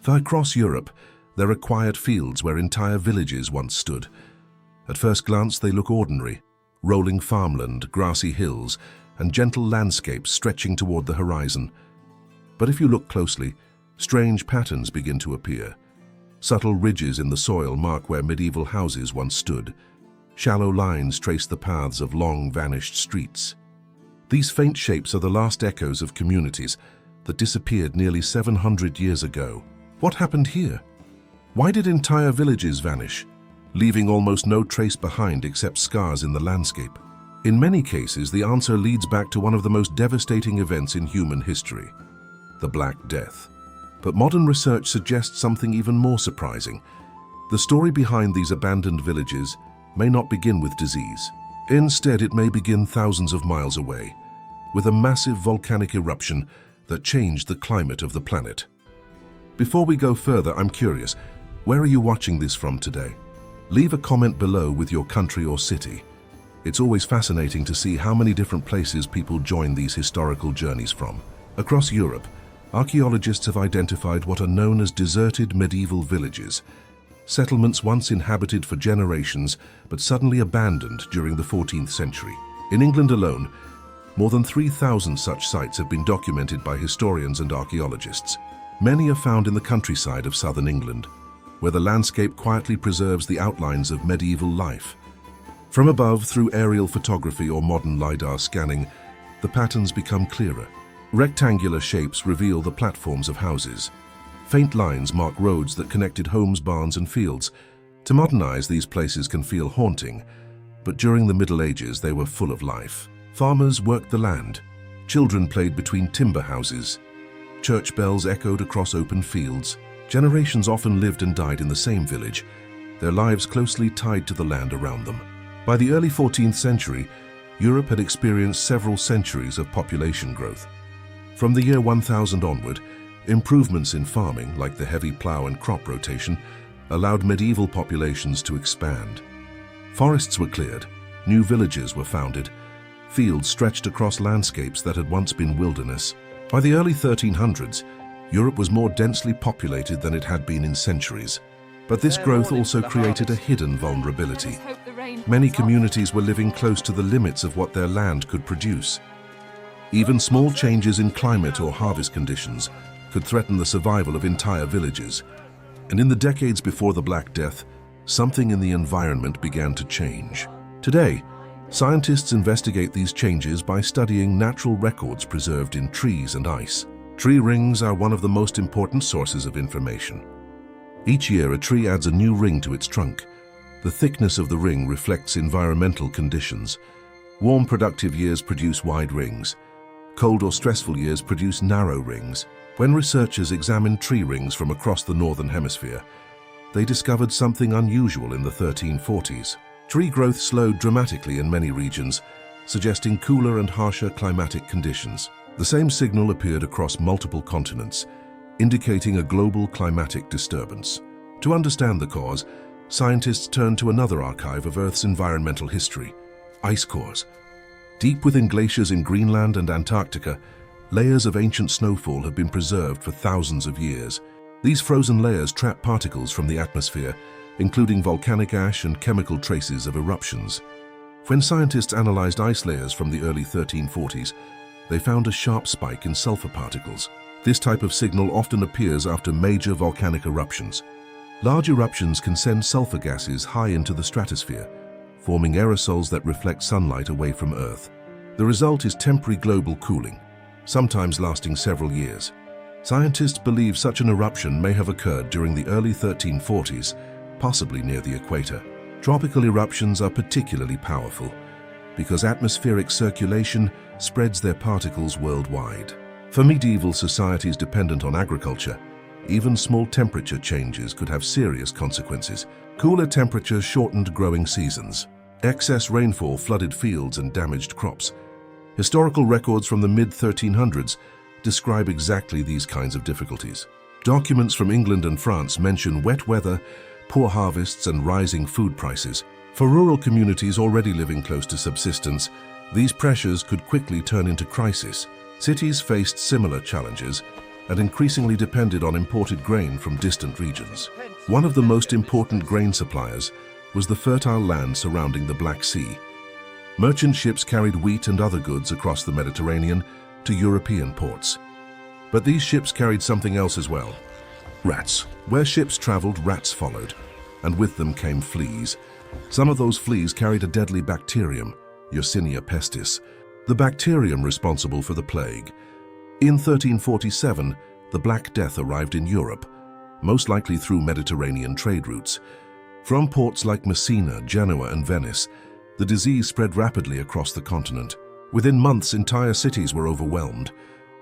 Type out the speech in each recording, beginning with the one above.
Across Europe, there are quiet fields where entire villages once stood. At first glance, they look ordinary: rolling farmland, grassy hills, and gentle landscapes stretching toward the horizon. But if you look closely, strange patterns begin to appear. Subtle ridges in the soil mark where medieval houses once stood. Shallow lines trace the paths of long vanished streets. These faint shapes are the last echoes of communities that disappeared nearly 700 years ago. What happened here? Why did entire villages vanish, leaving almost no trace behind except scars in the landscape? In many cases, the answer leads back to one of the most devastating events in human history: the Black Death. But modern research suggests something even more surprising. The story behind these abandoned villages may not begin with disease. Instead, it may begin thousands of miles away, with a massive volcanic eruption that changed the climate of the planet. Before we go further, I'm curious, where are you watching this from today? Leave a comment below with your country or city. It's always fascinating to see how many different places people join these historical journeys from. Across Europe, archaeologists have identified what are known as deserted medieval villages, settlements once inhabited for generations but suddenly abandoned during the 14th century. In England alone, more than 3,000 such sites have been documented by historians and archaeologists. Many are found in the countryside of southern England, where the landscape quietly preserves the outlines of medieval life. From above, through aerial photography or modern LiDAR scanning, the patterns become clearer. Rectangular shapes reveal the platforms of houses. Faint lines mark roads that connected homes, barns, and fields. To modernize, these places can feel haunting, but during the Middle Ages they were full of life. Farmers worked the land. Children played between timber houses. Church bells echoed across open fields. Generations often lived and died in the same village, their lives closely tied to the land around them. By the early 14th century, Europe had experienced several centuries of population growth. From the year 1000 onward, improvements in farming, like the heavy plow and crop rotation, allowed medieval populations to expand. Forests were cleared, new villages were founded, fields stretched across landscapes that had once been wilderness. By the early 1300s, Europe was more densely populated than it had been in centuries. But this growth also created a hidden vulnerability. Many communities were living close to the limits of what their land could produce. Even small changes in climate or harvest conditions could threaten the survival of entire villages. And in the decades before the Black Death, something in the environment began to change. Today, scientists investigate these changes by studying natural records preserved in trees and ice. Tree rings are one of the most important sources of information. Each year, a tree adds a new ring to its trunk. The thickness of the ring reflects environmental conditions. Warm, productive years produce wide rings. Cold or stressful years produce narrow rings. When researchers examined tree rings from across the northern hemisphere, they discovered something unusual in the 1340s. Tree growth slowed dramatically in many regions, suggesting cooler and harsher climatic conditions. The same signal appeared across multiple continents, indicating a global climatic disturbance. To understand the cause, scientists turned to another archive of Earth's environmental history: ice cores. Deep within glaciers in Greenland and Antarctica, layers of ancient snowfall have been preserved for thousands of years. These frozen layers trap particles from the atmosphere, including volcanic ash and chemical traces of eruptions. When scientists analyzed ice layers from the early 1340s, they found a sharp spike in sulfur particles. This type of signal often appears after major volcanic eruptions. Large eruptions can send sulfur gases high into the stratosphere, forming aerosols that reflect sunlight away from Earth. The result is temporary global cooling, sometimes lasting several years. Scientists believe such an eruption may have occurred during the early 1340s, possibly near the equator. Tropical eruptions are particularly powerful because atmospheric circulation spreads their particles worldwide. For medieval societies dependent on agriculture, even small temperature changes could have serious consequences. Cooler temperatures shortened growing seasons. Excess rainfall flooded fields and damaged crops. Historical records from the mid-1300s describe exactly these kinds of difficulties. Documents from England and France mention wet weather, poor harvests, and rising food prices. For rural communities already living close to subsistence, these pressures could quickly turn into crisis. Cities faced similar challenges, and increasingly depended on imported grain from distant regions. One of the most important grain suppliers was the fertile land surrounding the Black Sea. Merchant ships carried wheat and other goods across the Mediterranean to European ports. But these ships carried something else as well. Rats. Where ships traveled, rats followed, and with them came fleas. Some of those fleas carried a deadly bacterium, Yersinia pestis, the bacterium responsible for the plague. In 1347, the Black Death arrived in Europe, most likely through Mediterranean trade routes. From ports like Messina, Genoa, and Venice, the disease spread rapidly across the continent. Within months, entire cities were overwhelmed.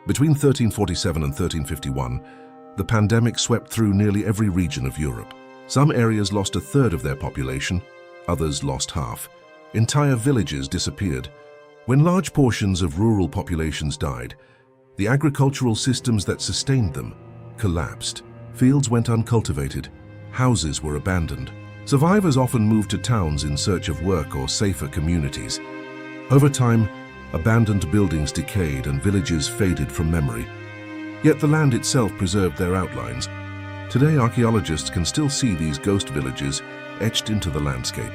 Between 1347 and 1351, the pandemic swept through nearly every region of Europe. Some areas lost a third of their population, others lost half. Entire villages disappeared. When large portions of rural populations died, the agricultural systems that sustained them collapsed. Fields went uncultivated, houses were abandoned. Survivors often moved to towns in search of work or safer communities. Over time, abandoned buildings decayed and villages faded from memory. Yet the land itself preserved their outlines. Today, archaeologists can still see these ghost villages etched into the landscape.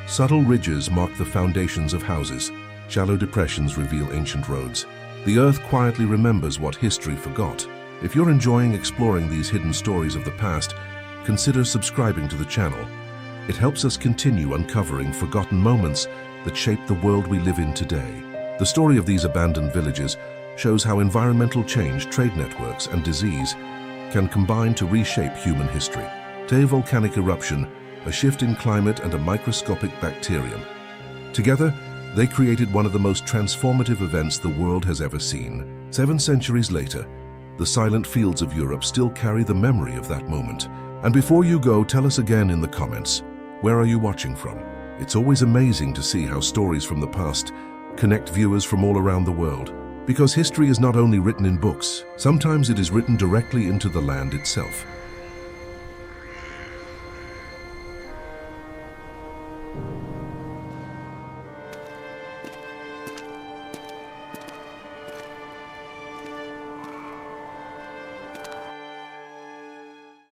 Subtle ridges mark the foundations of houses. Shallow depressions reveal ancient roads. The earth quietly remembers what history forgot. If you're enjoying exploring these hidden stories of the past, consider subscribing to the channel. It helps us continue uncovering forgotten moments that shape the world we live in today. The story of these abandoned villages shows how environmental change, trade networks, and disease can combine to reshape human history. A volcanic eruption, a shift in climate, and a microscopic bacterium. Together, they created one of the most transformative events the world has ever seen. 7 centuries later, the silent fields of Europe still carry the memory of that moment. And before you go, tell us again in the comments, where are you watching from? It's always amazing to see how stories from the past connect viewers from all around the world. Because history is not only written in books, sometimes it is written directly into the land itself.